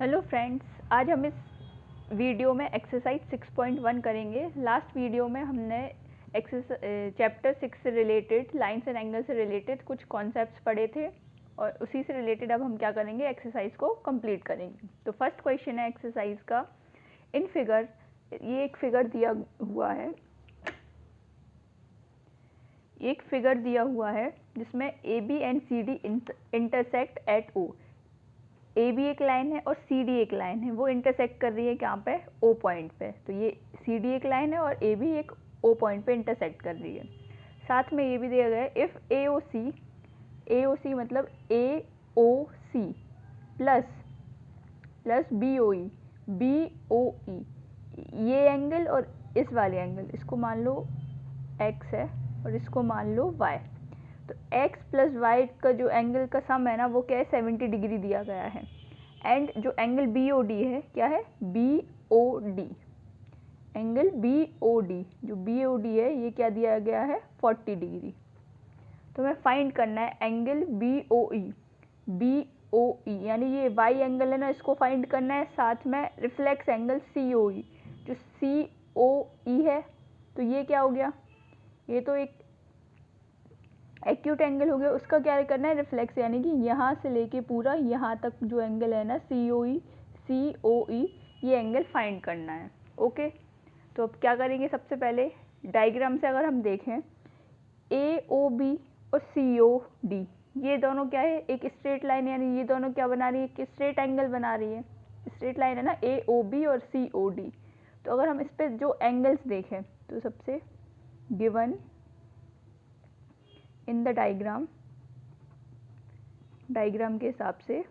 Hello friends, आज हम इस वीडियो में एक्सरसाइज 6.1 करेंगे। लास्ट वीडियो में हमने चैप्टर 6 से रिलेटेड लाइन्स एंड एंगल से रिलेटेड कुछ कॉन्सेप्ट्स पढ़े थे और उसी से रिलेटेड अब हम क्या करेंगे, एक्सरसाइज को कंप्लीट करेंगे। तो फर्स्ट क्वेश्चन है एक्सरसाइज का, इन फिगर, ये एक फिगर दिया हुआ है, एक फिगर दिया हुआ है जिसमें A B and C D intersect at O. A B एक लाइन है और सी डी एक लाइन है, वो इंटरसेक्ट कर रही है कहाँ पे, ओ पॉइंट पे। तो ये सी डी एक लाइन है और ए बी एक ओ पॉइंट पे इंटरसेक्ट कर रही है। साथ में ये भी दिया गया है, इफ़ ए ओ सी मतलब ए O C plus B O E, ये एंगल और इस वाले एंगल, इसको मान लो एक्स है और इसको मान लो वाई। तो x प्लस वाई का जो एंगल का सम है ना, वो क्या है, 70 डिग्री दिया गया है। एंड जो एंगल बी ओ डी है, क्या है, B O D, angle B O D, जो बी ओ डी है ये क्या दिया गया है, 40 डिग्री। तो हमें फाइंड करना है एंगल बी ओ ई, यानी ये वाई एंगल है ना, इसको फाइंड करना है। साथ में रिफ्लेक्स एंगल सी ओ ई, जो सी ओ ई है, तो ये क्या हो गया, ये तो एक एक्यूट एंगल हो गया, उसका क्या करना है, रिफ्लेक्स, यानी कि यहाँ से लेके पूरा यहाँ तक जो एंगल है ना, सी ओ ई, ये एंगल फाइंड करना है। ओके, तो अब क्या करेंगे, सबसे पहले डायग्राम से अगर हम देखें, ए ओ बी और सी ओ डी, ये दोनों क्या है, एक स्ट्रेट लाइन, यानी ये दोनों क्या बना रही है, एक स्ट्रेट एंगल बना रही है। स्ट्रेट लाइन है ना, ए ओ बी और सी ओ डी। तो अगर हम इस पर जो एंगल्स देखें, तो सबसे गिवन इन द डायग्राम के हिसाब से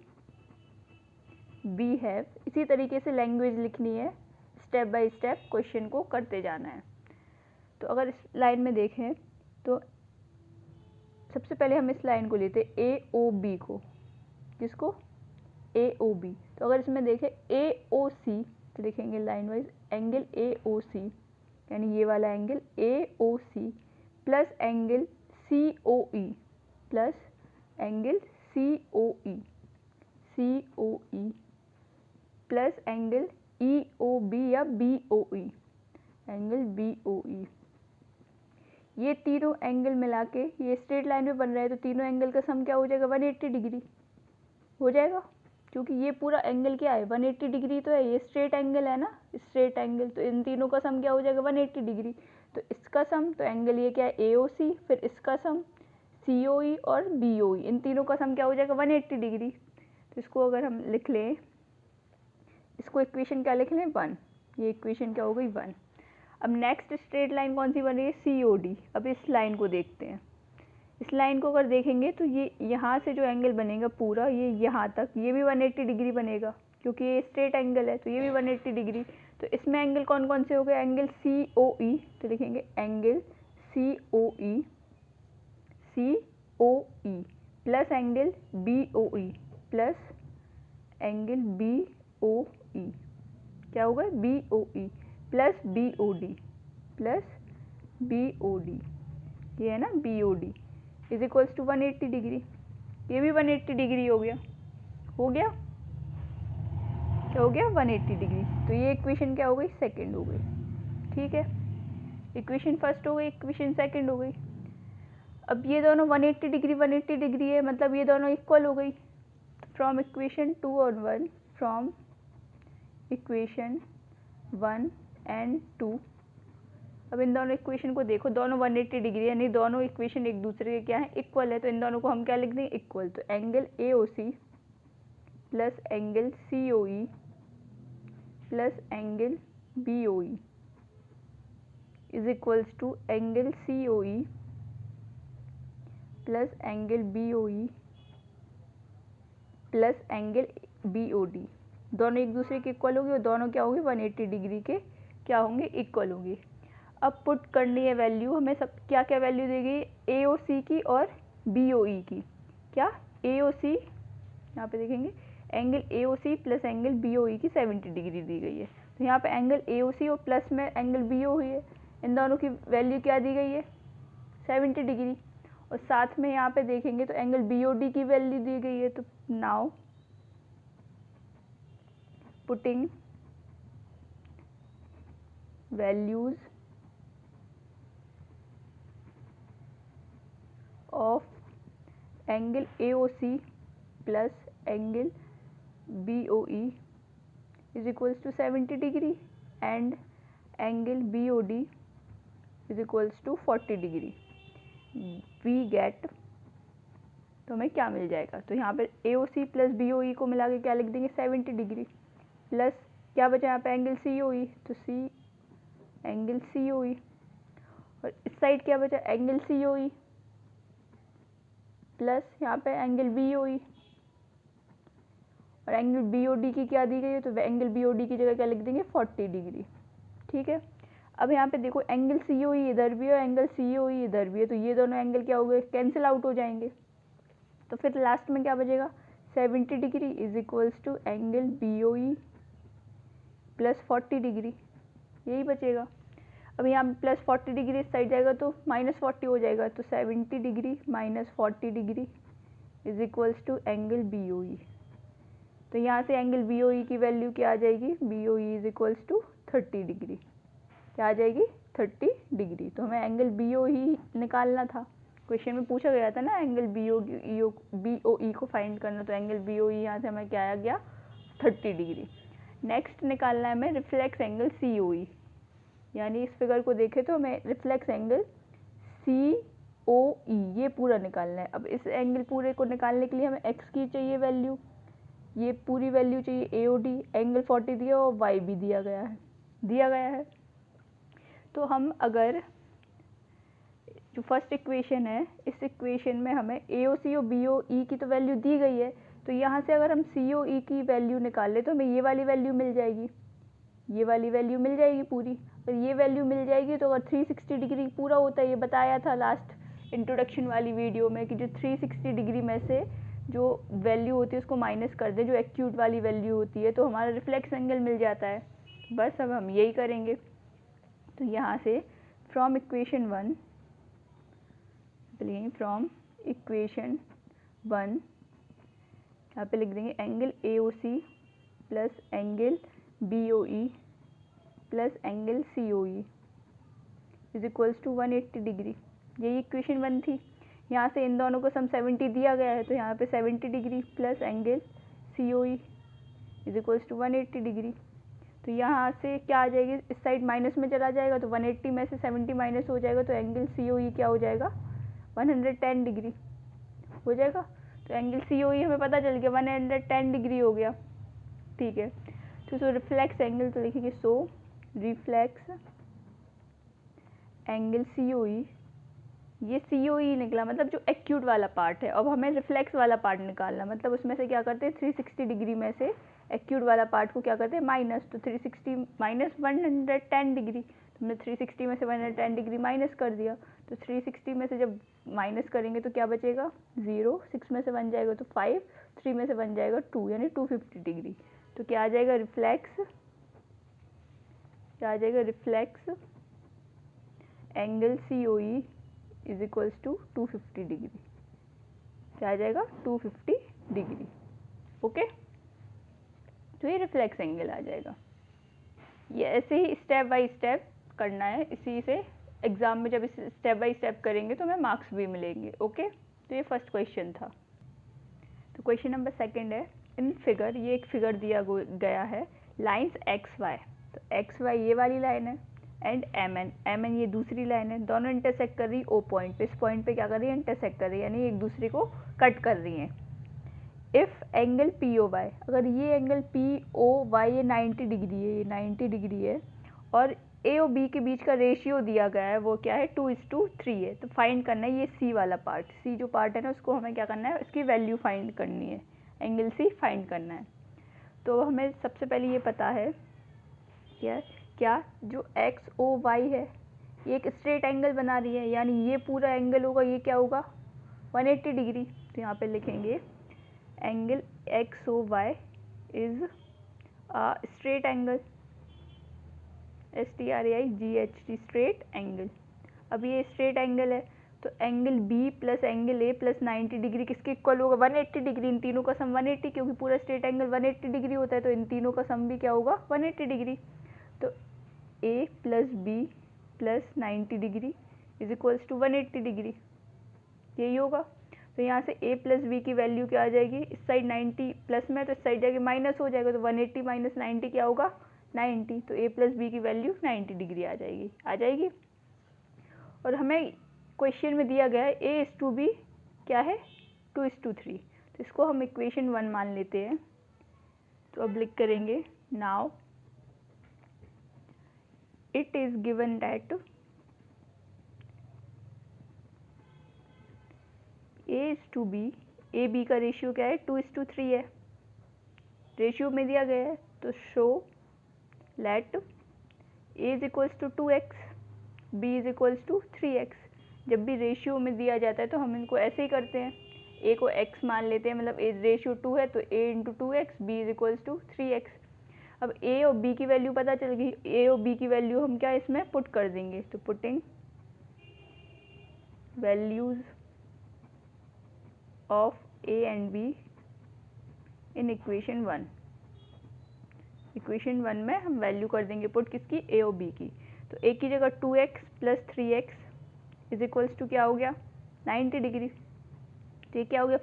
वी हैव, इसी तरीके से लैंग्वेज लिखनी है, स्टेप बाय स्टेप क्वेश्चन को करते जाना है। तो अगर इस लाइन में देखें, तो सबसे पहले हम इस लाइन को लेते हैं ए ओ बी को, किसको, ए ओ बी। तो अगर इसमें देखें ए ओ सी, तो लिखेंगे line wise angle A O C, यानी ये वाला angle A O C plus angle C O E, plus angle C O E plus angle E O B या B O E, angle B O E. ये तीनों angle मिला के ये straight line में बन रहा है, तो तीनों एंगल का सम क्या हो जाएगा, 180 डिग्री हो जाएगा, क्योंकि ये पूरा एंगल क्या है, 180 डिग्री तो है, ये स्ट्रेट एंगल है ना, स्ट्रेट एंगल, तो इन तीनों का सम क्या हो जाएगा, 180 डिग्री। तो इसका सम, तो एंगल ये क्या है, ए ओ सी, फिर इसका सम सी ओ ई और बी ओ ई, इन तीनों का सम क्या हो जाएगा, 180 डिग्री। तो इसको अगर हम लिख लें, इसको इक्वेशन क्या लिख लें, 1, ये इक्वेशन क्या हो गई, 1। अब नेक्स्ट स्ट्रेट लाइन कौन सी बन रही है, सी ओ डी। अब इस लाइन को देखते हैं, इस लाइन को अगर देखेंगे तो ये यहाँ से जो एंगल बनेगा पूरा, ये यहाँ तक, ये भी 180 डिग्री बनेगा, क्योंकि ये स्ट्रेट एंगल है, तो ये भी 180 डिग्री। तो इसमें एंगल कौन कौन से हो गए, एंगल सी ओ ई, तो लिखेंगे angle C O E plus angle B O E plus angle B O E, क्या होगा, B O E plus B O D ये है ना, B O D is equals to 180 degree. ये भी 180 degree हो गया, क्या हो गया, 180 डिग्री। तो ये इक्वेशन क्या हो गई, सेकंड हो गई। ठीक है, इक्वेशन फर्स्ट हो गई, इक्वेशन सेकंड हो गई। अब ये दोनों 180 डिग्री है, मतलब ये दोनों इक्वल हो गई। फ्रॉम इक्वेशन 2 और 1, फ्रॉम इक्वेशन 1 एंड 2, अब इन दोनों इक्वेशन को देखो, दोनों 180 डिग्री, यानी दोनों इक्वेशन एक दूसरे के क्या है, इक्वल है। तो इन दोनों को हम क्या लिख देंगे, इक्वल। तो angle A O C plus angle C O E plus angle B O E is equals to angle C O E plus angle B O E plus angle B O D. दोनों एक दूसरे के equal होंगे और दोनों क्या होंगे, 180 degree के क्या होंगे, इक्वल होंगे। अब पुट करनी है वैल्यू, हमें सब क्या क्या वैल्यू देगी, ए ओ सी की और बी ओ ई की। क्या, ए ओ सी, यहाँ पे देखेंगे angle A O C plus angle B O E की 70 डिग्री दी गई है। तो यहाँ पे एंगल ए ओ सी और प्लस में एंगल बी ओ ई है, इन दोनों की वैल्यू क्या दी गई है, 70 डिग्री। और साथ में यहाँ पे देखेंगे तो एंगल बी ओ डी की वैल्यू दी गई है। तो now putting values of angle AOC plus angle BOE is equals to 70 degree and angle BOD is equals to 40 degree. We get, तो हमें क्या मिल जाएगा, तो यहाँ पे AOC प्लस BOE को मिला के क्या लिख देंगे 70 डिग्री प्लस क्या बचा यहाँ पे एंगल COE, तो एंगल COE और इस साइड क्या बचा एंगल COE प्लस यहाँ पे एंगल BOE और एंगल BOD की क्या दी गई है, तो एंगल BOD की जगह क्या लिख देंगे 40 डिग्री. ठीक है. अब यहाँ पे देखो एंगल COE इधर भी है और एंगल COE इधर भी है, तो ये दोनों एंगल क्या हो गए कैंसिल आउट हो जाएंगे. तो फिर लास्ट में क्या बचेगा 70 degree is equals to angle BOE plus 40 degree, यही बचेगा. अब यहाँ पे प्लस 40 डिग्री इस साइड जाएगा तो माइनस 40 हो जाएगा, तो 70 degree minus 40 degree is equals to angle BOE. तो यहाँ से एंगल BOE की वैल्यू क्या आ जाएगी, BOE is equals to 30 degree. क्या आ जाएगी 30 डिग्री. तो हमें एंगल BOE निकालना था, क्वेश्चन में पूछा गया था ना एंगल BOE को फाइंड करना, तो एंगल BOE यहाँ से हमें क्या आ गया 30 डिग्री. नेक्स्ट निकालना है हमें रिफ्लेक्स एंगल COE, यानी इस फिगर को देखें तो हमें रिफ्लेक्स एंगल COE ये पूरा निकालना है. अब इस एंगल पूरे को निकालने के लिए हमें x की चाहिए वैल्यू, ये पूरी वैल्यू चाहिए AOD, एंगल 40 दिया और y भी दिया गया है. तो हम अगर जो फर्स्ट इक्वेशन है इस इक्वेशन में हमें AOC और BOE की तो वैल्यू दी गई है, तो यहाँ से अगर हम COE की वैल्यू निकाल तो हमें ये वाली वैल्यू मिल जाएगी, ये वाली वैल्यू मिल जाएगी पूरी. और ये वैल्यू मिल जाएगी तो अगर 360 डिग्री पूरा होता है, ये बताया था लास्ट इंट्रोडक्शन वाली वीडियो में कि जो 360 डिग्री में से जो वैल्यू होती है उसको माइनस कर दे, जो एक्यूट वाली वैल्यू होती है, तो हमारा रिफ्लेक्स एंगल मिल जाता है. बस अब हम यही करेंगे. तो यहाँ से फ्रॉम इक्वेशन 1 यहाँ पे लिख देंगे angle AOC plus angle BOE plus angle COE is equals to 180 degree. यही इक्वेशन 1 थी. यहाँ से इन दोनों को सम 70 दिया गया है, तो यहाँ पे 70 degree plus angle COE is equals to 180 degree. तो यहाँ से क्या आ जाएगी, इस साइड माइनस में चला जाएगा तो 180 में से 70 माइनस हो जाएगा, तो एंगल COE क्या हो जाएगा 110 डिग्री हो जाएगा. तो एंगल COE हमें पता चल गया 110 डिग्री हो गया. ठीक है. तो सो रिफ्लेक्स एंगल, तो लिखेंगे सो रिफ्लेक्स एंगल COE, ये COE निकला मतलब जो एक्यूट वाला पार्ट है. अब हमें रिफ्लेक्स वाला पार्ट निकालना, मतलब उसमें से क्या करते हैं 360 डिग्री में से एक्यूट वाला पार्ट को क्या करते हैं माइनस, तो 360 माइनस 110 डिग्री, तो हमने 360 में से 110 डिग्री माइनस कर दिया. तो 360 में से जब माइनस करेंगे तो क्या बचेगा 0, 6 में से 1 जाएगा तो 5, 3 में से 1 जाएगा 2, यानी 250 डिग्री. तो क्या आ जाएगा रिफ्लेक्स, क्या आ जाएगा reflex angle COE is equals to 250 degree. क्या आ जाएगा 250 डिग्री. ओके. तो ये रिफ्लेक्स एंगल आ जाएगा. ये ऐसे ही स्टेप बाय स्टेप करना है, इसी से एग्जाम में जब इस स्टेप बाय स्टेप करेंगे तो हमें मार्क्स भी मिलेंगे. ओके. तो ये फर्स्ट क्वेश्चन था. तो क्वेश्चन नंबर सेकंड है इन फिगर, ये एक फिगर दिया गया है लाइंस XY, तो XY ये वाली लाइन है एंड MN ये दूसरी लाइन है, दोनों इंटरसेक्ट कर रही O पॉइंट पे. इस पॉइंट पे क्या कर रही है इंटरसेक्ट कर रही है, यानी एक दूसरे को कट कर रही हैं. इफ़ एंगल POY, अगर ये एंगल POY ये 90 डिग्री है, ये 90 डिग्री है और A और B के बीच का रेशियो दिया गया है वो क्या है 2:3 है. तो फाइंड करना है ये C वाला पार्ट, C जो पार्ट है ना उसको हमें क्या करना है, इसकी वैल्यू फाइंड करनी है, एंगल C फाइंड करना है. तो हमें सबसे पहले ये पता है क्या जो XOY है ये एक स्ट्रेट एंगल बना रही है, यानी ये पूरा एंगल होगा ये क्या होगा 180 डिग्री. तो यहाँ पे लिखेंगे angle XOY is a straight angle, STRAIGHT straight angle. अब ये स्ट्रेट एंगल है तो angle B plus angle A plus 90 degree किसके इक्वल होगा? 180 डिग्री। इन तीनों का सम 180, क्योंकि पूरा स्ट्रेट एंगल 180 डिग्री होता है, तो इन तीनों का सम भी क्या होगा? 180 डिग्री। तो A plus B plus 90 degree is equals to 180 degree, यही होगा। तो यहाँ से a प्लस बी की वैल्यू क्या आ जाएगी? इस साइड 90 प्लस में, तो इस साइड जाके माइनस हो जाएगा, तो 180 माइनस 90 क्या होगा? 90। तो a प्लस बी की वैल्यू 90 डिग्री आ जाएगी। और हमें क्वेश्चन में दिया गया है a:b क्या है? 2:3। तो इसको हम इक्वेशन 1 मान लेते हैं। तो अब लिख करेंगे, now it is given that a:b, A B का रेशियो क्या है? 2:3 है, रेशियो में दिया गया है। तो so let a is equals to 2x, b is equals to 3x। जब भी रेशियो में दिया जाता है तो हम इनको ऐसे ही करते हैं, a को x मान लेते हैं, मतलब a रेशियो 2 है तो a into 2x, b is equals to 3x। अब a और b की वैल्यू पता चल गई, a और b की वैल्यू हम क्या इसमें पुट कर देंगे। तो putting values of a and b in equation 1। Equation 1 में हम वैल्यू कर देंगे पुट किसकी? a और b की। तो a की जगह 2x plus 3x is equals to क्या हो गया? 90 डिग्री। तो ये क्या हो गया?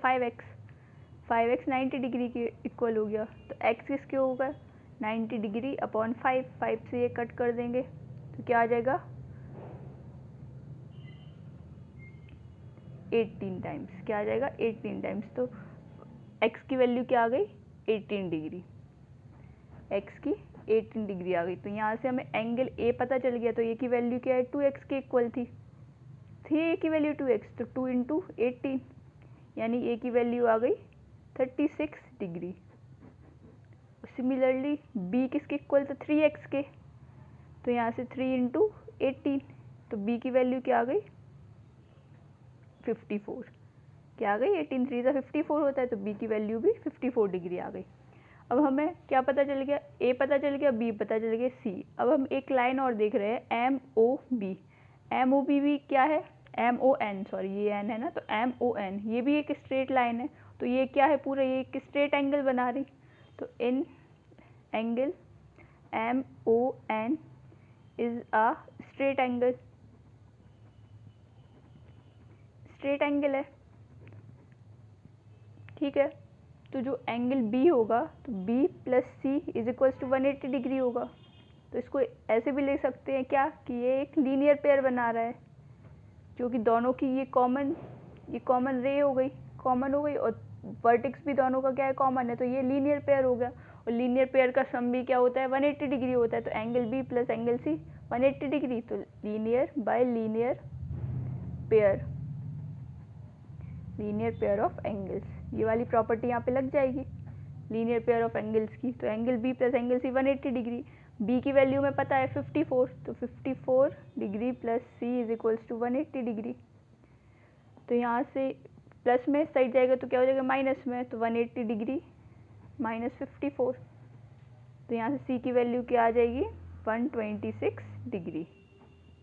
5x 90 डिग्री के इक्वल हो गया। तो x किसके होगा? 90 डिग्री अपॉन 5 से ये कट कर देंगे, तो क्या आ जाएगा? 18 टाइम्स। क्या आ जाएगा? 18 टाइम्स। तो x की वैल्यू क्या आ गई? 18 डिग्री। x की 18 डिग्री आ गई। तो यहाँ से हमें एंगल a पता चल गया। तो a की वैल्यू क्या है? 2x के इक्वल थी a की वैल्यू 2x, तो 2 इंटू 18, यानी a की वैल्यू आ गई 36 डिग्री। सिमिलरली b किसके इक्वल? तो 3x के, तो यहाँ से 3 इंटू 18, तो b की वैल्यू क्या आ गई? 54। क्या आ गई? 18 3 सा 54 होता है, तो b की वैल्यू भी 54 डिग्री आ गई। अब हमें क्या पता चल गया? a पता चल गया, b पता चल गया, c। अब हम एक लाइन और देख रहे हैं, MOB भी क्या है? MON, सॉरी ये n है ना, तो MON ये भी एक स्ट्रेट लाइन है। तो ये क्या है? पूरा ये एक स्ट्रेट एंगल बना रही। तो इन angle MON is a straight angle है, ठीक है। तो जो एंगल B होगा, तो B plus C is equals to 180 degree होगा। तो इसको ऐसे भी ले सकते हैं क्या, कि ये एक लीनियर पेयर बना रहा है, जो कि दोनों की ये कॉमन रे हो गई, और वर्टेक्स भी दोनों का क्या है? कॉमन है। तो ये लीनियर पेयर हो गया, और लीनियर पेयर का सम भी क्या होता है? 180 डिग्री होता है। तो angle B plus angle C 180 degree. तो linear by linear pair of angles, ये वाली प्रॉपर्टी यहाँ पे लग जाएगी लीनियर पेयर ऑफ एंगल्स की। तो angle B plus angle C 180 degree, B की वैल्यू में पता है 54, तो 54 degree plus C is equals to 180 degree. तो यहाँ से प्लस में साइड जाएगा तो क्या हो जाएगा? माइनस में, तो 180 डिग्री माइनस 54। तो यहाँ से C की वैल्यू क्या आ जाएगी? 126 डिग्री।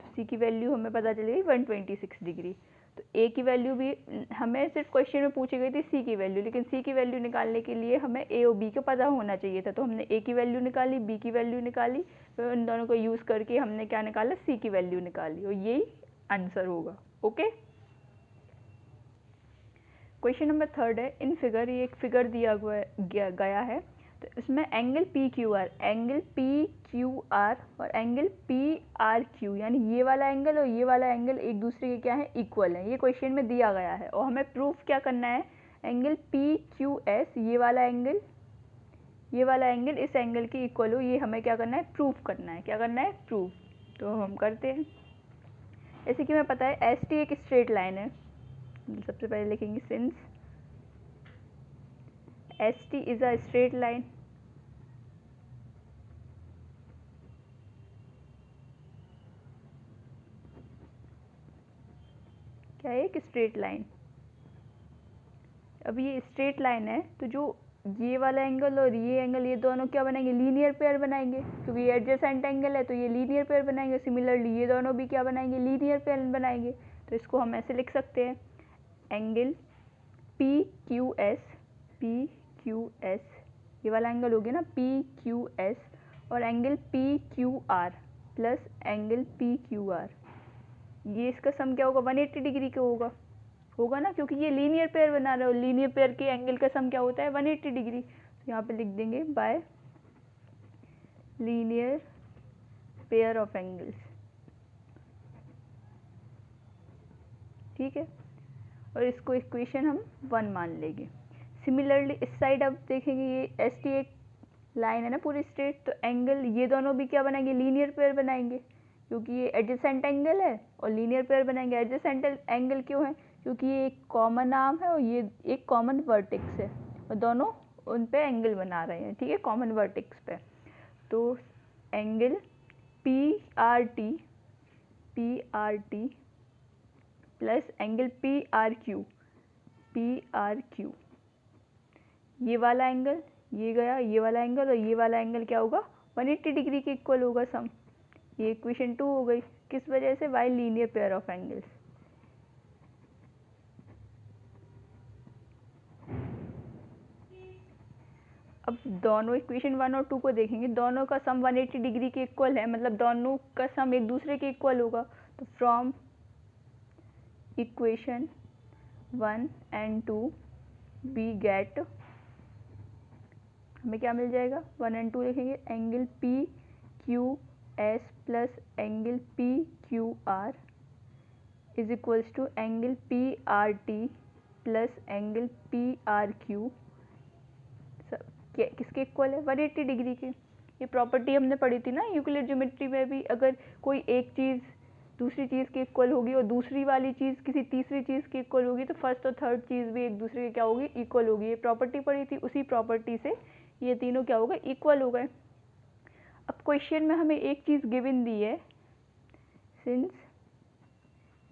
तो C की वैल्यू हमें पता चलेगी 126 डिग्री। तो A की वैल्यू भी हमें सिर्फ क्वेश्चन में पूछी गई थी C की वैल्यू, लेकिन C की वैल्यू निकालने के लिए हमें A और B को पता होना चाहिए था। तो हमने A की वैल्यू निकाली, B की वैल्यू निकाली, फिर उन दोनों को यूज़ करके हमने क्या निकाला? C की वैल्यू निकाली, और यही आंसर होगा। ओके, क्वेश्चन नंबर 3 है। इन फिगर, ये एक फिगर दिया गया है, तो इसमें एंगल PQR और एंगल PRQ, यानी ये वाला एंगल और ये वाला एंगल एक दूसरे के क्या है? इक्वल है। ये क्वेश्चन में दिया गया है, और हमें प्रूफ क्या करना है? एंगल PQS ये वाला एंगल इस एंगल की इक्वल हो, ये हमें क्या करना है? प्रूफ करना है। क्या करना है? प्रूफ। तो हम करते हैं। जैसे कि हमें पता है ST एक स्ट्रेट लाइन है, सबसे पहले लिखेंगे since ST is a straight line, क्या है? एक स्ट्रेट लाइन। अब ये स्ट्रेट लाइन है, तो जो ये वाला एंगल और ये एंगल, ये दोनों क्या बनाएंगे? लीनियर पेयर बनाएंगे, क्योंकि ये एडजेसेंट एंगल है, तो ये लीनियर पेयर बनाएंगे। सिमिलरली ये दोनों भी क्या बनाएंगे? लीनियर पेयर बनाएंगे। तो इसको हम ऐसे लिख सकते हैं, एंगल पी क्यू एस, ये वाला एंगल हो गया ना पी क्यू एस, और angle P Q are plus angle P Q are, ये इसका सम क्या होगा, 180 डिग्री का होगा ना, क्योंकि ये लीनियर पेयर बना रहे हो, लीनियर पेयर के एंगल का सम क्या होता है, 180 डिग्री। तो यहाँ पे लिख देंगे bye linear pair of angles, ठीक है, और इसको इक्वेशन हम 1 मान लेंगे। सिमिलरली इस साइड अब देखेंगे, ये एस टी एक लाइन है ना पूरी स्ट्रेट, तो एंगल ये दोनों भी क्या बनाएंगे, लीनियर पेयर बनाएंगे, क्योंकि ये एडजेसेंट एंगल है, और लीनियर पेयर बनाएंगे। एडजेसेंट एंगल क्यों है, क्योंकि ये एक कॉमन आर्म है और ये एक कॉमन वर्टेक्स है, और दोनों उन पे एंगल बना रहे हैं, ठीक है, कॉमन वर्टेक्स पे। तो angle P R T plus angle P R Q, ये वाला एंगल, ये गया ये वाला एंगल, और ये वाला एंगल क्या होगा, 180 डिग्री के इक्वल होगा सम। ये इक्वेशन 2 हो गई, किस वजह से, bye linear pair of angles. अब दोनों इक्वेशन 1 और 2 को देखेंगे, दोनों का सम 180 डिग्री के इक्वल है, मतलब दोनों का सम एक दूसरे के इक्वल होगा। तो from equation 1 and 2 we get, हमें क्या मिल जाएगा, 1 एंड 2 लिखेंगे, angle P Q S plus angle P Q R is equals to angle P R T plus angle P R Q, किसके इक्वल है, 180 डिग्री के। ये प्रॉपर्टी हमने पढ़ी थी ना यूक्लिड ज्योमेट्री में भी, अगर कोई एक चीज़ दूसरी चीज़ के इक्वल होगी और दूसरी वाली चीज़ किसी तीसरी चीज़ की इक्वल होगी, तो फर्स्ट और थर्ड चीज़ भी एक दूसरे के क्या होगी, इक्वल होगी। ये प्रॉपर्टी पढ़ी थी, उसी प्रॉपर्टी से ये तीनों क्या हो गए, इक्वल हो गए। अब क्वेश्चन में हमें एक चीज़ गिवन दी है, सिंस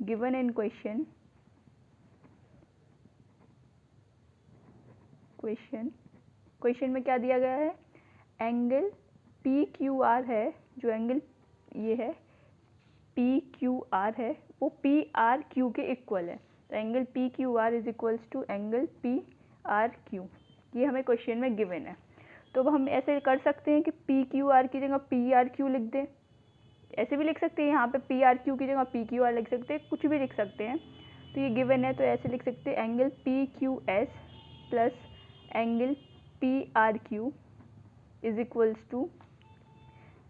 गिवन इन क्वेश्चन में क्या दिया गया है, एंगल पी क्यू आर है, जो एंगल ये है पी क्यू आर है, वो पी आर क्यू के इक्वल है। तो angle P Q R is equals to angle P R Q, ये हमें क्वेश्चन में गिवन है। तो अब हम ऐसे कर सकते हैं कि पी क्यू आर की जगह पी आर क्यू लिख दें, ऐसे भी लिख सकते हैं, यहाँ पे पी आर क्यू की जगह पी क्यू आर लिख सकते हैं, कुछ भी लिख सकते हैं। तो ये गिवन है, तो ऐसे लिख सकते हैं, angle P Q S plus angle P R Q is equals to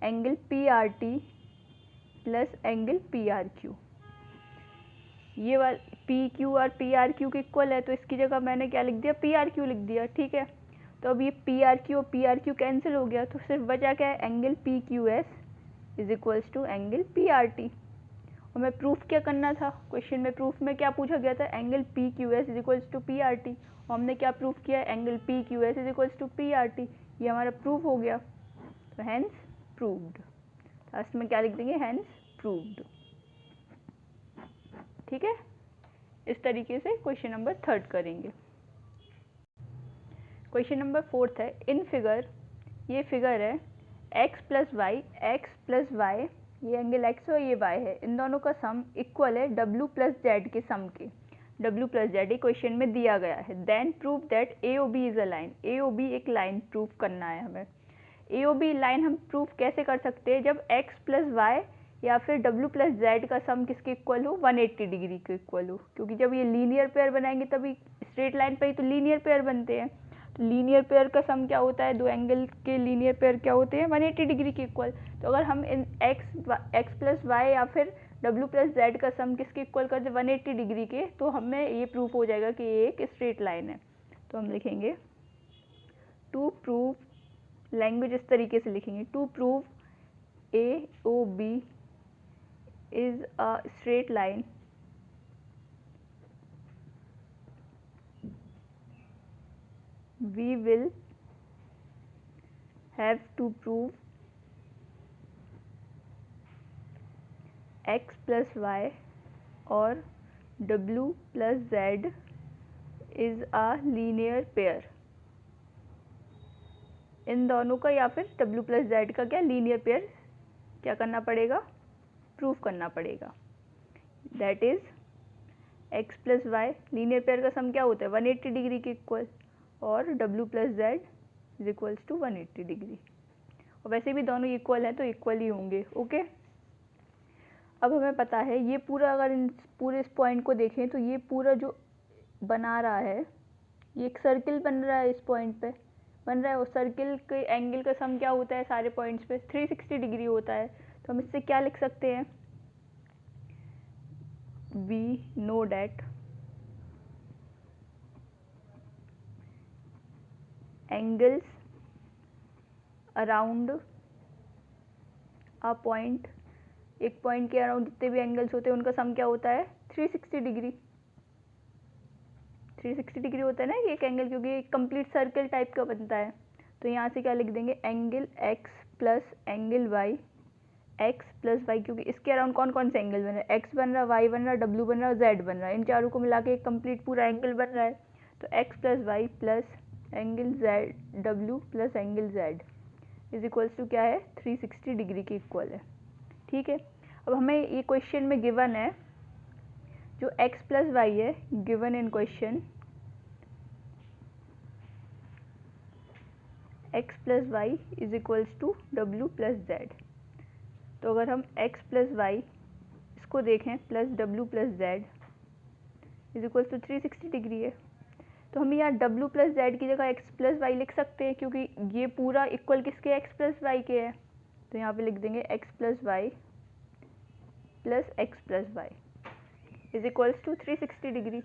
angle P R T plus angle P R Q. ये वाला पी क्यू और पी आर क्यू के इक्वल है, तो इसकी जगह मैंने क्या लिख दिया, पी आर क्यू लिख दिया, ठीक है। तो अब ये पी आर क्यू और पी आर क्यू कैंसिल हो गया, तो सिर्फ बचा क्या है, angle P Q S is equals to angle P R T. और मैं प्रूफ क्या करना था, क्वेश्चन में प्रूफ में क्या पूछा गया था, angle P Q S is equals to P R T, और हमने क्या प्रूफ किया, angle P Q S is equals to P R T, ये हमारा प्रूफ हो गया। तो हैंस प्रूव्ड, लास्ट में क्या लिख देंगे, हैंस प्रूव्ड, ठीक है। इस तरीके से क्वेश्चन नंबर 3 करेंगे। क्वेश्चन नंबर 4 है, इन फिगर, ये फिगर है x प्लस वाई, ये एंगल x है और ये y है, इन दोनों का सम इक्वल है w प्लस जेड के सम के, w प्लस जेड क्वेश्चन में दिया गया है। Then prove that A O B is a line, A O B एक लाइन प्रूव करना है हमें। ए ओ बी लाइन हम प्रूफ कैसे कर सकते हैं, जब x प्लस वाई या फिर w प्लस जेड का सम किसके इक्वल हो, 180 डिग्री के इक्वल हो, क्योंकि जब ये लीनियर पेयर बनाएंगे तभी स्ट्रेट लाइन पर ही तो लीनियर पेयर बनते हैं। तो लीनियर पेयर का सम क्या होता है, दो एंगल के लीनियर पेयर क्या होते हैं, 180 डिग्री के इक्वल। तो अगर हम इन x प्लस वाई या फिर w प्लस जेड का सम किसके इक्वल कर दे, 180 डिग्री के, तो हमें ये प्रूफ हो जाएगा कि ये एक स्ट्रेट लाइन है। तो हम लिखेंगे टू प्रूव, लैंग्वेज इस तरीके से लिखेंगे, to prove A O B is a straight line we will have to prove x plus y और w plus z is a linear pair, इन दोनों का या फिर w plus z का क्या लीनियर पेयर क्या करना पड़ेगा, प्रूफ करना पड़ेगा। That is X plus Y, linear pair का सम क्या होता है 180 डिग्री के इक्वल, और W plus Z is equals to 180 degree. और वैसे भी दोनों इक्वल हैं तो इक्वल ही होंगे। ओके, अब हमें पता है ये पूरा, अगर इन पूरे इस पॉइंट को देखें तो ये पूरा जो बना रहा है ये एक सर्किल बन रहा है, इस पॉइंट पे बन रहा है, और सर्किल के एंगल का सम क्या होता है सारे पॉइंट्स पे 360 डिग्री होता है। तो हम इससे क्या लिख सकते हैं, we know that angles around a point, एक पॉइंट के अराउंड जितने भी एंगल्स होते हैं उनका सम क्या होता है 360 डिग्री। 360 डिग्री होता है ना ये एक एंगल, क्योंकि एक कंप्लीट सर्कल टाइप का बनता है। तो यहाँ से क्या लिख देंगे, angle X plus angle Y, X plus Y, क्योंकि इसके अराउंड कौन कौन से एंगल बन रहे हैं, एक्स बन रहा है, वाई बन रहा है, डब्ल्यू बन रहा है, जेड बन रहा है, इन चारों को मिला के एक कंप्लीट पूरा एंगल बन रहा है। तो X plus Y plus angle Z W plus angle Z is equals to क्या है 360 डिग्री के इक्वल है। ठीक है, अब हमें ये क्वेश्चन में गिवन है जो x प्लस वाई है, given in question x plus Y is equals to W plus Z. तो अगर हम x प्लस वाई इसको देखें plus W plus Z is equals to 360 degree है। तो हम यहाँ डब्ल्यू प्लस जेड की जगह x प्लस वाई लिख सकते हैं, क्योंकि ये पूरा इक्वल किसके x प्लस वाई के है। तो यहाँ पे लिख देंगे x plus Y plus X plus Y is equals to 360 degree.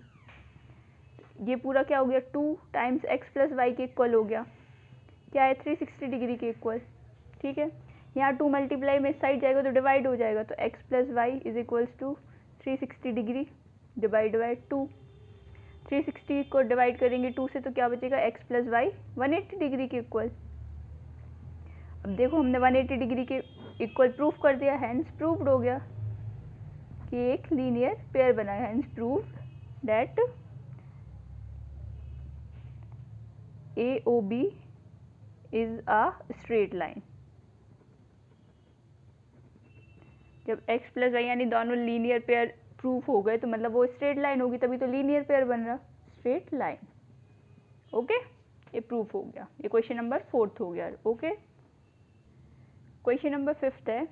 ये पूरा क्या हो गया 2 टाइम्स एक्स प्लस वाई के इक्वल हो गया, क्या है 360 डिग्री के इक्वल। ठीक है, यहाँ 2 मल्टीप्लाई में इस साइड जाएगा तो डिवाइड हो जाएगा, तो X plus Y is equals to 360 degree divide by 2। 360 को डिवाइड करेंगे 2 से तो क्या बचेगा, एक्स प्लस वाई 180 डिग्री के इक्वल। अब देखो हमने 180 डिग्री के इक्वल प्रूफ कर दिया, हैंस प्रूव्ड हो गया कि एक लीनियर पेयर बना है, hence proved that AOB is a straight line. जब x प्लस वाई यानी दोनों लीनियर पेयर प्रूफ हो गए तो मतलब वो स्ट्रेट लाइन होगी, तभी तो लीनियर पेयर बन रहा, स्ट्रेट लाइन। ओके, ये प्रूफ हो गया, ये क्वेश्चन नंबर 4 हो गया। ओके, क्वेश्चन नंबर 5 है,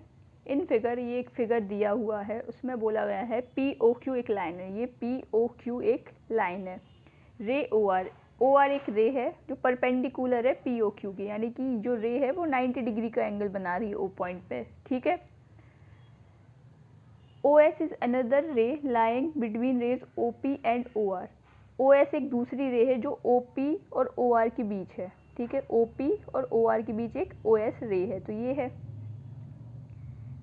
इन फिगर, ये एक फिगर दिया हुआ है, उसमें बोला गया है POQ एक लाइन है, ये POQ एक लाइन है, रे OR एक रे है जो परपेंडिकुलर है POQ की, यानी कि जो रे है वो 90 डिग्री का एंगल बना रही है O पॉइंट पे। ठीक है, OS is another ray lying between rays OP and OR। OS एक दूसरी रे है जो OP और OR के बीच है। ठीक है, OP और OR के बीच एक OS रे है, तो ये है।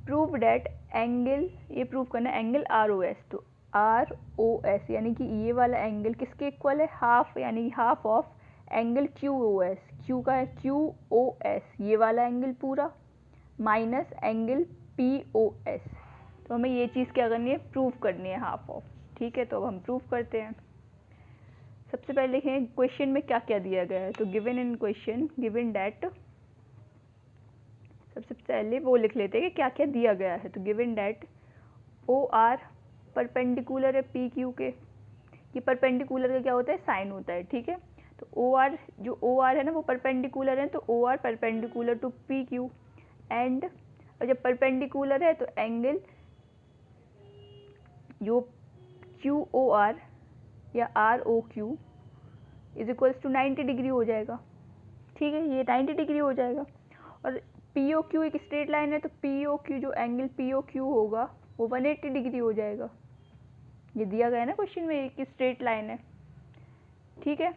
प्रूव डैट एंगल, ये प्रूव करना एंगल ROS, तो ROS यानी कि ये वाला एंगल किसके इक्वल है, हाफ, यानी half of angle QOS, Q का है QOS ये वाला एंगल पूरा माइनस एंगल POS। तो हमें ये चीज़ क्या करनी है, प्रूव करनी है हाफ ऑफ। ठीक है, तो अब हम प्रूव करते हैं। सबसे पहले देखें क्वेश्चन में क्या क्या दिया गया है, तो given in question, given that, सबसे पहले वो लिख लेते हैं कि क्या क्या दिया गया है। तो गिवन डैट OR परपेंडिकुलर है PQ के, ये परपेंडिकुलर का क्या होता है, साइन होता है। ठीक है, तो OR, जो OR है ना वो परपेंडिकुलर है, तो OR perpendicular to PQ, and जब परपेंडिकुलर है तो एंगल जो QOR या ROQ is equals to 90 degree हो जाएगा। ठीक है, ये 90 डिग्री हो जाएगा। और POQ एक स्ट्रेट लाइन है, तो POQ जो एंगल POQ होगा वो 180 डिग्री हो जाएगा। ये दिया गया है ना क्वेश्चन में, एक स्ट्रेट लाइन है। ठीक है,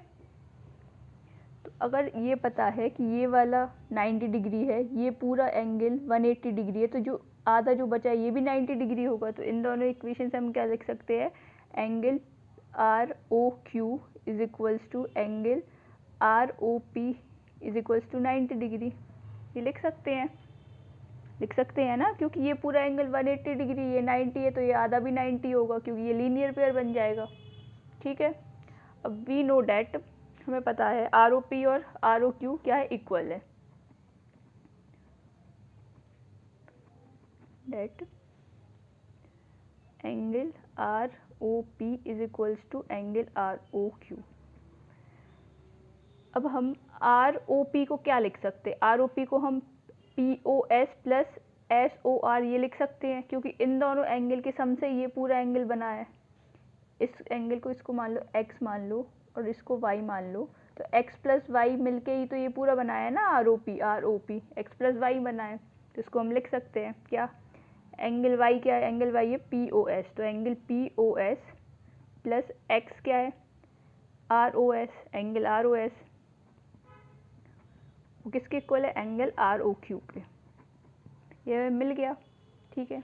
तो अगर ये पता है कि ये वाला 90 डिग्री है, ये पूरा एंगल 180 डिग्री है, तो जो आधा जो बचा है ये भी 90 डिग्री होगा। तो इन दोनों इक्वेशन से हम क्या लिख सकते हैं, angle ROQ is equals to angle ROP is equals to 90 degree. ये लिख सकते हैं ना, क्योंकि ये पूरा एंगल 180 डिग्री, ये 90 है, तो ये आधा भी 90 होगा, क्योंकि ये लीनियर पेयर बन जाएगा। ठीक है, अब वी नो डैट, हमें पता है ROP और ROQ क्या है, इक्वल है। That angle O P is equals to angle R O Q. अब हम आर ओ पी को क्या लिख सकते हैं? आर ओ पी को हम P O S plus S O R ये लिख सकते हैं, क्योंकि इन दोनों एंगल के सम से ये पूरा एंगल बना है। इस एंगल को, इसको मान लो x मान लो और इसको y मान लो, तो x प्लस वाई मिलके ही तो ये पूरा बनाया है ना R O P, X plus Y बना है। तो इसको हम लिख सकते हैं क्या? एंगल y क्या है? एंगल y है पी ओ एस, तो angle P O S plus x क्या है? R O S, angle R O S, वो किसके इक्वल है? एंगल आर ओ क्यू के। ये मिल गया, ठीक है।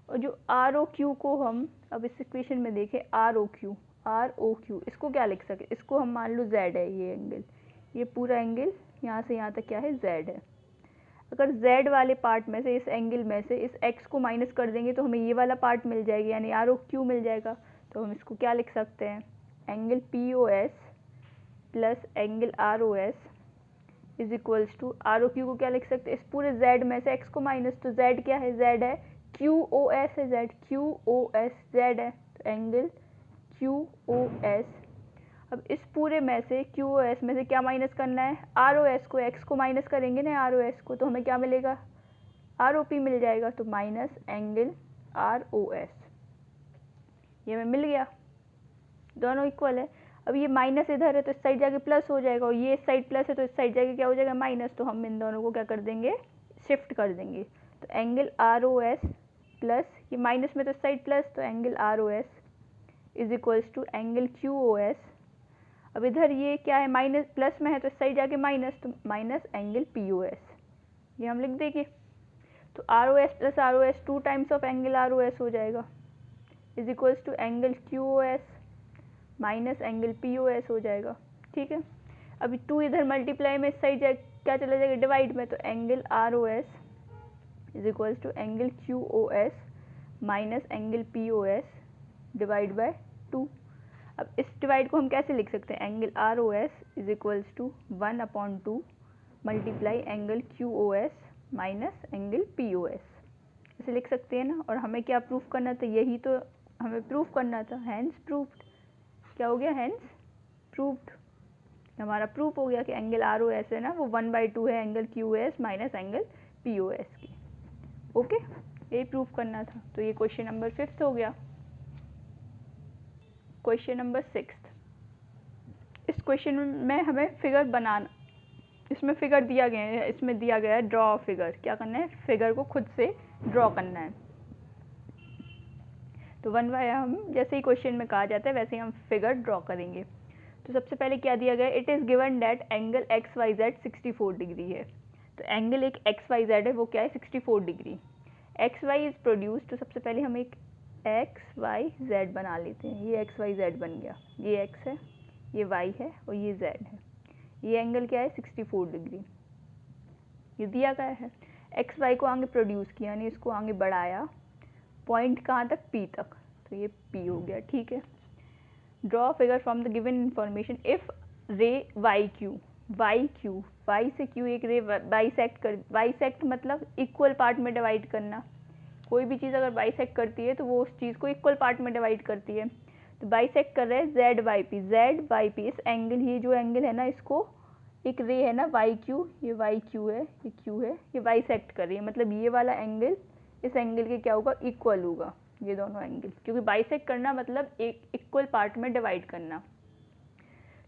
और जो आर ओ क्यू को हम अब इस इक्वेशन में देखें, आर ओ क्यू इसको क्या लिख सके? इसको हम मान लो z है ये एंगल, ये पूरा एंगल यहाँ से यहाँ तक क्या है? z है। अगर z वाले पार्ट में से, इस एंगल में से इस x को माइनस कर देंगे तो हमें ये वाला पार्ट मिल जाएगा, यानी आर ओ क्यू मिल जाएगा। तो हम इसको क्या लिख सकते हैं? Angle P O S plus angle R O S is equals to, R O Q को क्या लिख सकते हैं? इस पूरे z में से x को माइनस, तो z क्या है? z है क्यू ओ एस है, z Q O S z है, तो एंगल क्यू ओ एस। अब इस पूरे में से क्यू ओ एस में से क्या माइनस करना है? आर ओ एस को, x को माइनस करेंगे ना आर ओ एस को, तो हमें क्या मिलेगा? आर ओ पी मिल जाएगा, तो minus angle R O S, ये हमें मिल गया। दोनों इक्वल है। अब ये माइनस इधर है तो इस साइड जाके प्लस हो जाएगा, और ये इस साइड प्लस है तो इस साइड जाके क्या हो जाएगा? माइनस। तो हम इन दोनों को क्या कर देंगे? शिफ्ट कर देंगे। तो angle R O S plus, ये माइनस में तो इस साइड प्लस, तो angle R O S is equals to angle Q O S. अब इधर ये क्या है? माइनस, प्लस में है तो इस साइड जाके माइनस, तो minus angle P O S, ये हम लिख देंगे। तो R O S plus R O S 2 times of angle R O S हो जाएगा, is equals to angle Q O S minus angle P O S हो जाएगा, ठीक है। अभी 2 इधर मल्टीप्लाई में इस साइड क्या चला जाएगा? डिवाइड में, तो angle R O S is equals to angle Q O S minus angle P O S divide by 2। अब इस डिवाइड को हम कैसे लिख सकते हैं? Angle R O S is equals to 1/2 multiply angle Q O S minus angle P O S, ऐसे लिख सकते हैं ना। और हमें क्या प्रूफ करना था? यही तो हमें प्रूफ करना था, हैंस प्रूफ्ड। क्या हो गया? Hence proofed. हमारा प्रूफ हो गया कि एंगल आर ओ एस है ना, वो 1/2 है angle Q S minus angle P O S की। ओके, यही प्रूफ करना था। तो ये क्वेश्चन नंबर 5 हो गया। क्वेश्चन नंबर 6, इस क्वेश्चन में हमें फिगर बनाना, इसमें फिगर दिया गया है, इसमें दिया गया है ड्रॉ फिगर। क्या करना है? फिगर को खुद से ड्रॉ करना है। तो वन बाय हम, जैसे ही क्वेश्चन में कहा जाता है वैसे ही हम फिगर ड्रॉ करेंगे। तो सबसे पहले क्या दिया गया है? It is given that angle X Y Z 64 degree है। तो एंगल एक एक्स वाई जेड है, वो क्या है? 64 degree. X Y is produce, तो सबसे पहले हम एक एक्स वाई जेड बना लेते हैं। ये एक्स वाई जेड बन गया, ये एक्स है, ये वाई है और ये जेड है। ये एंगल क्या है? 64 डिग्री, ये दिया गया है। एक्स वाई को आगे प्रोड्यूस किया, यानी इसको आगे बढ़ाया, पॉइंट कहाँ तक? पी तक, तो ये पी हो गया, ठीक है। Draw figure from the given information if रे वाई क्यू, वाई से क्यू एक रे बाइसेक्ट कर, बाइसेक्ट मतलब इक्वल पार्ट में डिवाइड करना। कोई भी चीज़ अगर बाइसेक्ट करती है तो वो उस चीज़ को इक्वल पार्ट में डिवाइड करती है। तो बाइसेक्ट कर रहे हैं जेड वाई पी, इस एंगल, ये जो एंगल है ना, इसको एक रे है ना वाई क्यू, ये वाई क्यू है, ये क्यू है, ये बाइसेक्ट कर रही है, मतलब ये वाला एंगल इस एंगल के क्या होगा? इक्वल होगा, ये दोनों एंगल, क्योंकि बाइसेक्ट करना मतलब एक इक्वल पार्ट में डिवाइड करना।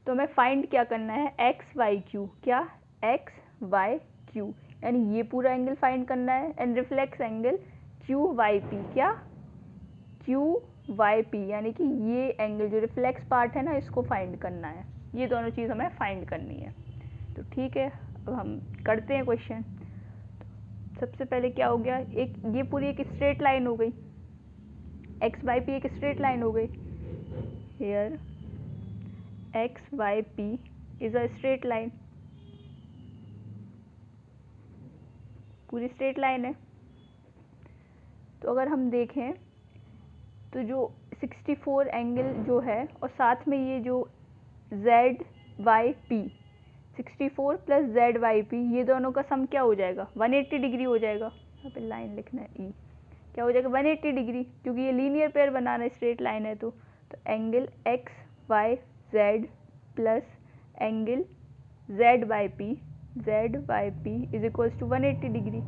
तो हमें फाइंड क्या करना है? एक्स वाई क्यू, क्या? एक्स वाई क्यू, यानी ये पूरा एंगल फाइंड करना है, and reflex angle Q Y P, क्या? क्यू वाई पी, यानी कि ये एंगल जो रिफ्लेक्स पार्ट है ना, इसको फाइंड करना है। ये दोनों चीज़ हमें फाइंड करनी है। तो ठीक है, अब हम करते हैं क्वेश्चन। सबसे पहले क्या हो गया? एक ये पूरी एक स्ट्रेट लाइन हो गई, एक्स वाई पी एक स्ट्रेट लाइन हो गई। Here X Y P is a straight line, पूरी स्ट्रेट लाइन है। तो अगर हम देखें तो जो 64 एंगल जो है, और साथ में ये जो Z Y P, 64 plus Z Y P, ये दोनों का सम क्या हो जाएगा? 180 डिग्री हो जाएगा। यहाँ पे लाइन लिखना है ई, क्या हो जाएगा 180 डिग्री, क्योंकि ये लीनियर पेयर बनाना है, स्ट्रेट लाइन है। तो angle X Y Z plus angle Z Y P is equals to 180 degree.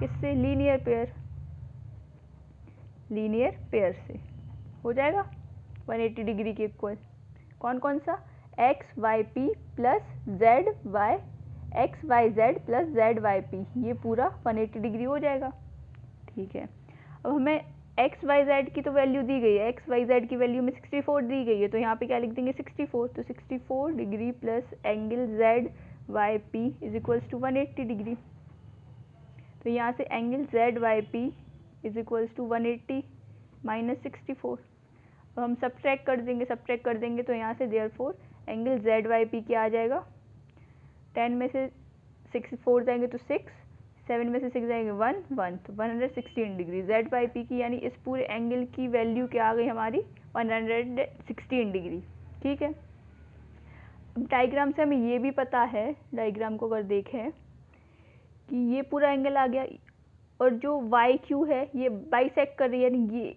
किससे? लीनियर पेयर से हो जाएगा 180 डिग्री के इक्वल। कौन कौन सा? X Y P plus Z Y, X Y Z plus Z Y P, ये पूरा 180 डिग्री हो जाएगा। ठीक है, अब हमें एक्स वाई जेड की तो वैल्यू दी गई है, एक्स वाई जेड की वैल्यू में 64 दी गई है, तो यहाँ पे क्या लिख देंगे 64। तो 64 degree plus angle Z Y P is equals to 180 degree. तो यहाँ से angle Z Y P is equals to 180 minus 64। अब हम सब्ट्रैक्ट कर देंगे तो यहाँ से therefore angle Z Y P क्या आ जाएगा, 10 में से 6 4 जाएंगे तो 6, 7 में से 6 जाएंगे 1 तो 116 डिग्री जेड बाई पी की, यानी इस पूरे एंगल की वैल्यू क्या आ गई हमारी 116 डिग्री। ठीक है, अब डायग्राम से हमें ये भी पता है, डायग्राम को अगर देखें कि ये पूरा एंगल आ गया और जो वाई क्यू है ये बाइसेक्ट कर रही है, यानी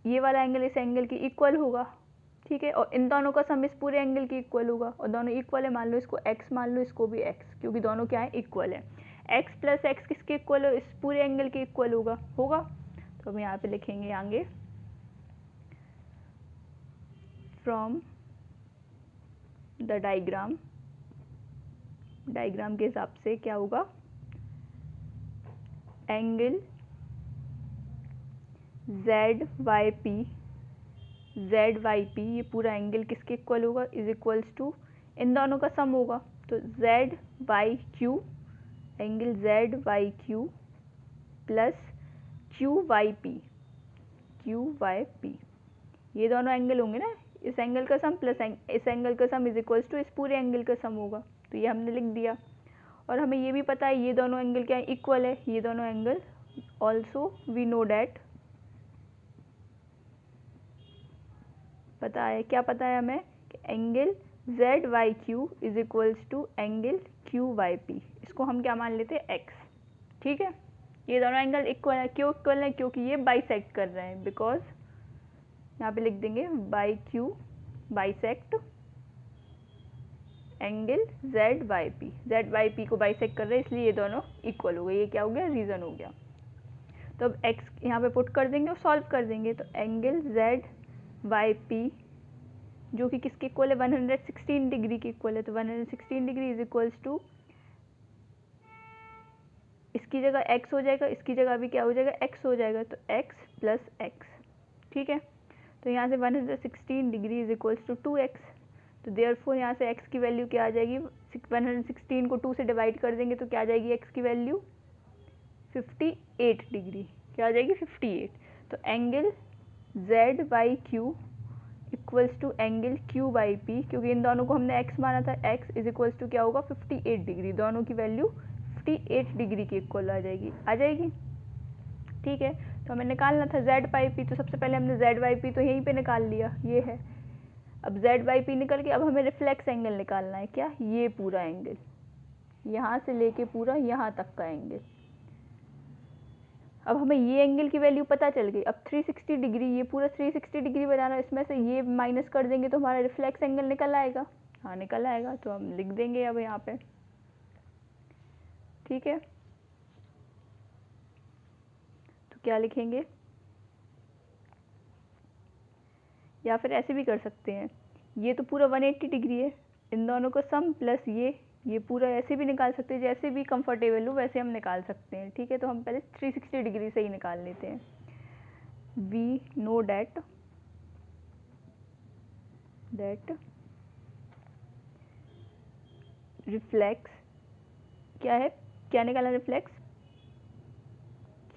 ये वाला एंगल इस एंगल की इक्वल होगा। ठीक है, और इन दोनों का सम इस पूरे एंगल की इक्वल होगा, और दोनों इक्वल है, मान लो इसको x मान लो, इसको भी x, क्योंकि दोनों क्या है इक्वल है। x प्लस एक्स किसके इक्वल हो? इस पूरे एंगल के इक्वल होगा। तो हम यहाँ पे लिखेंगे आगे फ्रॉम द डायग्राम के हिसाब से क्या होगा, एंगल जेड वाई पी ये पूरा एंगल किसके इक्वल होगा, इज इक्वल्स टू इन दोनों का सम होगा। तो Z Y Q, angle Z Y Q plus Q Y P, ये दोनों एंगल होंगे ना, इस एंगल का सम प्लस इस एंगल का सम इज इक्वल्स टू इस पूरे एंगल का सम होगा। तो ये हमने लिख दिया, और हमें ये भी पता है ये दोनों एंगल क्या है, इक्वल है, ये दोनों angle also we know that, पता है, क्या पता है हमें कि angle Z Y Q is equals to angle Q Y P, इसको हम क्या मान लेते हैं एक्स। ठीक है, ये दोनों एंगल इक्वल है, क्यों इक्वल है? क्योंकि ये बाइसेक्ट कर रहे हैं, बिकॉज यहाँ पे लिख देंगे Y Q bisect angle Z Y P को बाइसेक्ट कर रहे हैं, इसलिए ये दोनों इक्वल हो गए। ये क्या हो गया, रीज़न हो गया। तो अब एक्स यहाँ पे पुट कर देंगे और सॉल्व कर देंगे। तो एंगल जेड वाई पी जो कि किसके इक्वल है, 116 डिग्री के इक्वल है, तो 116 डिग्री इज इक्वल्स टू, इसकी जगह x हो जाएगा, इसकी जगह भी क्या हो जाएगा, x हो जाएगा, तो x प्लस एक्स। ठीक है, तो यहाँ से 116 degree is equals to 2x। तो देयरफॉर यहाँ से x की वैल्यू क्या आ जाएगी, 116 को 2 से डिवाइड कर देंगे तो क्या आ जाएगी x की वैल्यू 58 डिग्री, क्या आ जाएगी 58। तो angle Z Y Q equals to angle Q Y P, क्योंकि इन दोनों को हमने x माना था, x इज इक्वल्स टू क्या होगा 58 डिग्री, दोनों की वैल्यू 58 डिग्री की इक्वल आ जाएगी। ठीक है, तो हमें निकालना था जेड बाई पी, तो सबसे पहले हमने जेड बाई पी तो यहीं पे निकाल लिया, ये है। अब जेड बाई पी निकल के अब हमें रिफ्लेक्स एंगल निकालना है, क्या, ये पूरा एंगल, यहाँ से लेके पूरा यहाँ तक का एंगल। अब हमें ये एंगल की वैल्यू पता चल गई। अब 360 डिग्री, ये पूरा 360 डिग्री बनाना, इसमें से ये माइनस कर देंगे तो हमारा रिफ्लेक्स एंगल निकल आएगा। हाँ निकल आएगा, तो हम लिख देंगे अब यहाँ पे। ठीक है, तो क्या लिखेंगे, या फिर ऐसे भी कर सकते हैं, ये तो पूरा 180 डिग्री है, इन दोनों का सम प्लस ये पूरा ऐसे भी निकाल सकते हैं, जैसे भी कंफर्टेबल हो वैसे हम निकाल सकते हैं। ठीक है, तो हम पहले 360 डिग्री से ही निकाल लेते हैं। वी नो डैट रिफ्लेक्स क्या है, क्या निकाला रिफ्लेक्स,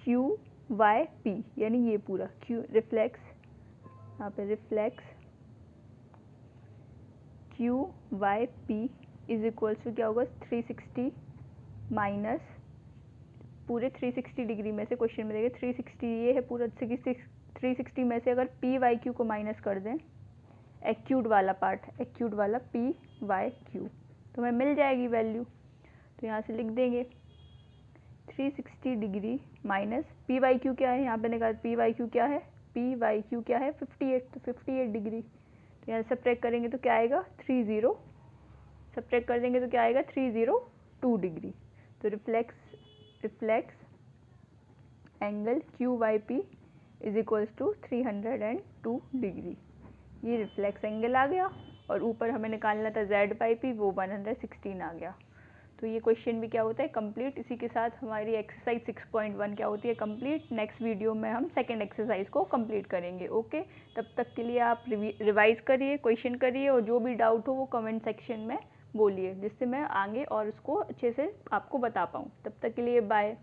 क्यू वाई पी, यानी ये पूरा क्यू रिफ्लेक्स, यहाँ पे reflex Q Y P is equals to क्या होगा 360 माइनस पूरे 360 डिग्री में से, क्वेश्चन में देगा 360, ये है पूरा 360 में से अगर पी वाई क्यू को माइनस कर दें, एक्यूट वाला पी वाई क्यू, तो हमें मिल जाएगी वैल्यू। तो यहाँ से लिख देंगे 360 degree minus P Y Q क्या है, यहाँ पे निकाल पी वाई क्यू क्या है, पी वाई क्यू क्या है 58, तो 58 डिग्री। तो यहाँ सब्ट्रैक्ट करेंगे तो क्या आएगा 30, सब्ट्रैक्ट कर देंगे तो क्या आएगा 302 डिग्री। तो reflex angle Q Y P is equals to 302 degree. ये रिफ्लेक्स एंगल आ गया और ऊपर हमें निकालना था जेड बाई पी, वो 116 आ गया। तो ये क्वेश्चन भी क्या होता है कंप्लीट। इसी के साथ हमारी एक्सरसाइज 6.1 क्या होती है कंप्लीट। नेक्स्ट वीडियो में हम सेकंड एक्सरसाइज को कंप्लीट करेंगे। ओके, तब तक के लिए आप रिवाइज करिए, क्वेश्चन करिए और जो भी डाउट हो वो कमेंट सेक्शन में बोलिए, जिससे मैं आगे और उसको अच्छे से आपको बता पाऊँ। तब तक के लिए बाय।